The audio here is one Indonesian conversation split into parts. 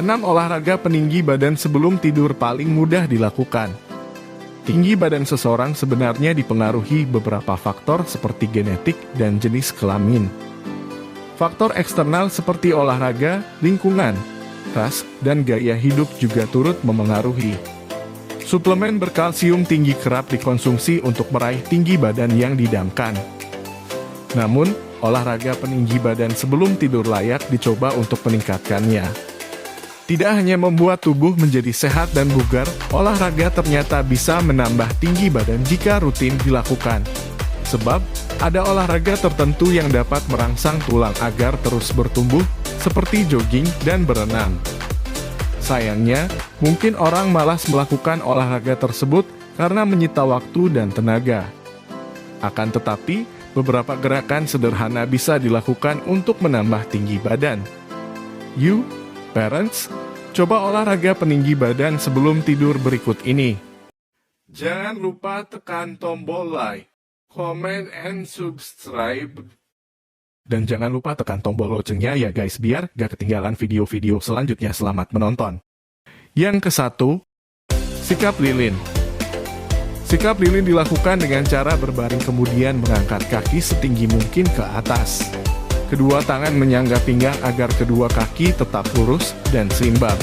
6 olahraga peninggi badan sebelum tidur paling mudah dilakukan. Tinggi badan seseorang sebenarnya dipengaruhi beberapa faktor seperti genetik dan jenis kelamin. Faktor eksternal seperti olahraga, lingkungan, ras, dan gaya hidup juga turut memengaruhi. Suplemen berkalsium tinggi kerap dikonsumsi untuk meraih tinggi badan yang didamkan. Namun, olahraga peninggi badan sebelum tidur layak dicoba untuk meningkatkannya. Tidak hanya membuat tubuh menjadi sehat dan bugar, olahraga ternyata bisa menambah tinggi badan jika rutin dilakukan. Sebab, ada olahraga tertentu yang dapat merangsang tulang agar terus bertumbuh, seperti jogging dan berenang. Sayangnya, mungkin orang malas melakukan olahraga tersebut karena menyita waktu dan tenaga. Akan tetapi, beberapa gerakan sederhana bisa dilakukan untuk menambah tinggi badan. You, parents, coba olahraga peninggi badan sebelum tidur berikut ini. Jangan lupa tekan tombol like, comment, and subscribe. Dan jangan lupa tekan tombol loncengnya ya guys, biar gak ketinggalan video-video selanjutnya. Selamat menonton. Yang ke-1, sikap lilin. Sikap lilin dilakukan dengan cara berbaring kemudian mengangkat kaki setinggi mungkin ke atas. Kedua tangan menyangga pinggang agar kedua kaki tetap lurus dan seimbang.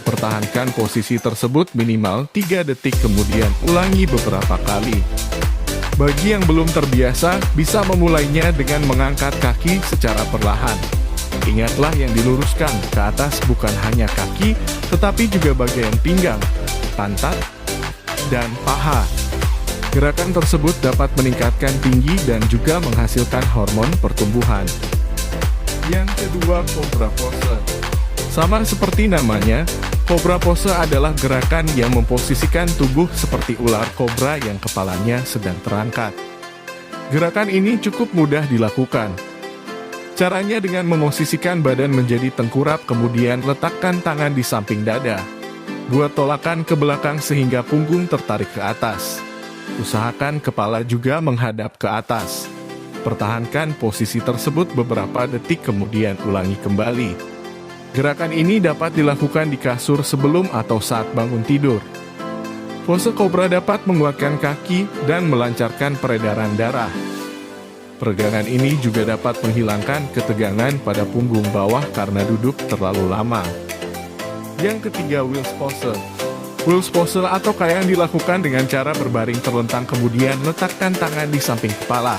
Pertahankan posisi tersebut minimal 3 detik kemudian ulangi beberapa kali. Bagi yang belum terbiasa, bisa memulainya dengan mengangkat kaki secara perlahan. Ingatlah yang diluruskan ke atas bukan hanya kaki, tetapi juga bagian pinggang, pantat, dan paha. Gerakan tersebut dapat meningkatkan tinggi dan juga menghasilkan hormon pertumbuhan. Yang kedua, Cobra Pose. Sama seperti namanya, Cobra Pose adalah gerakan yang memposisikan tubuh seperti ular kobra yang kepalanya sedang terangkat. Gerakan ini cukup mudah dilakukan. Caranya dengan memosisikan badan menjadi tengkurap kemudian letakkan tangan di samping dada. Buat tolakan ke belakang sehingga punggung tertarik ke atas. Usahakan kepala juga menghadap ke atas. Pertahankan posisi tersebut beberapa detik kemudian ulangi kembali. Gerakan ini dapat dilakukan di kasur sebelum atau saat bangun tidur. Pose kobra dapat menguatkan kaki dan melancarkan peredaran darah. Peregangan ini juga dapat menghilangkan ketegangan pada punggung bawah karena duduk terlalu lama. Yang ketiga, Wills Pose. Wills Pose atau kayak yang dilakukan dengan cara berbaring terlentang kemudian letakkan tangan di samping kepala.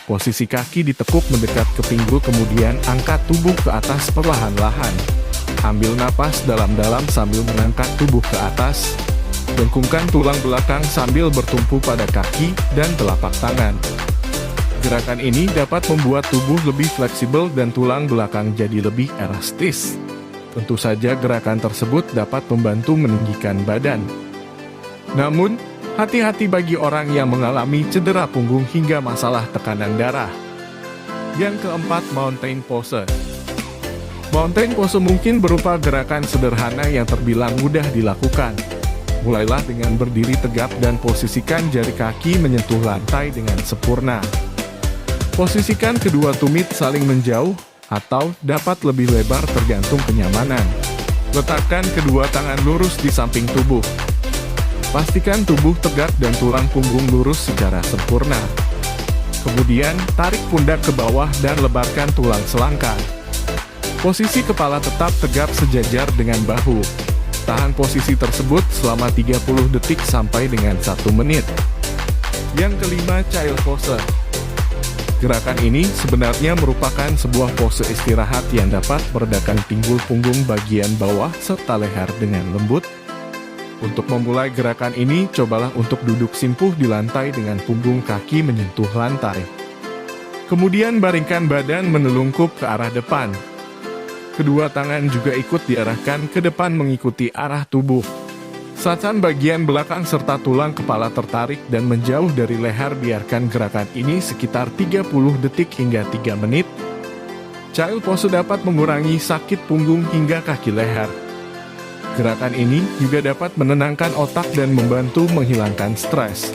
Posisi kaki ditekuk mendekat ke pinggul kemudian angkat tubuh ke atas perlahan-lahan. Ambil napas dalam-dalam sambil mengangkat tubuh ke atas. Dengkungkan tulang belakang sambil bertumpu pada kaki dan telapak tangan. Gerakan ini dapat membuat tubuh lebih fleksibel dan tulang belakang jadi lebih elastis. Tentu saja gerakan tersebut dapat membantu meninggikan badan. Namun, hati-hati bagi orang yang mengalami cedera punggung hingga masalah tekanan darah. Yang keempat, Mountain Pose. Mountain Pose mungkin berupa gerakan sederhana yang terbilang mudah dilakukan. Mulailah dengan berdiri tegap dan posisikan jari kaki menyentuh lantai dengan sempurna. Posisikan kedua tumit saling menjauh, atau dapat lebih lebar tergantung kenyamanan. Letakkan kedua tangan lurus di samping tubuh. Pastikan tubuh tegak dan tulang punggung lurus secara sempurna. Kemudian, tarik pundak ke bawah dan lebarkan tulang selangkah. Posisi kepala tetap tegap sejajar dengan bahu. Tahan posisi tersebut selama 30 detik sampai dengan 1 menit. Yang kelima, Child Pose. Gerakan ini sebenarnya merupakan sebuah pose istirahat yang dapat meredakan pinggul punggung bagian bawah serta leher dengan lembut. Untuk memulai gerakan ini, cobalah untuk duduk simpuh di lantai dengan punggung kaki menyentuh lantai. Kemudian baringkan badan menelungkup ke arah depan. Kedua tangan juga ikut diarahkan ke depan mengikuti arah tubuh. Saat bagian belakang serta tulang kepala tertarik dan menjauh dari leher, biarkan gerakan ini sekitar 30 detik hingga 3 menit. Child Pose dapat mengurangi sakit punggung hingga kaki leher. Gerakan ini juga dapat menenangkan otak dan membantu menghilangkan stres,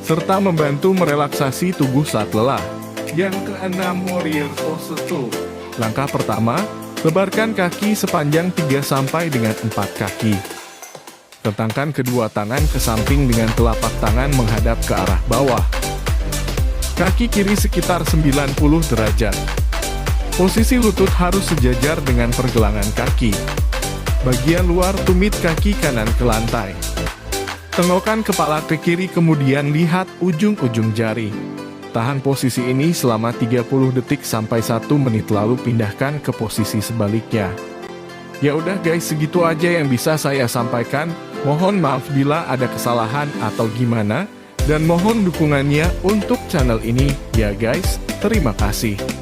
serta membantu merelaksasi tubuh saat lelah. Yang keenam, Warrior Pose 2. Langkah pertama, Lebarkan kaki sepanjang 3 sampai dengan 4 kaki. Tentangkan kedua tangan ke samping dengan telapak tangan menghadap ke arah bawah. Kaki kiri sekitar 90 derajat. Posisi lutut harus sejajar dengan pergelangan kaki. Bagian luar tumit kaki kanan ke lantai. Tengokkan kepala ke kiri kemudian lihat ujung-ujung jari. Tahan posisi ini selama 30 detik sampai 1 menit lalu pindahkan ke posisi sebaliknya. Ya udah guys, segitu aja yang bisa saya sampaikan. Mohon maaf bila ada kesalahan atau gimana, dan mohon dukungannya untuk channel ini ya guys. Terima kasih.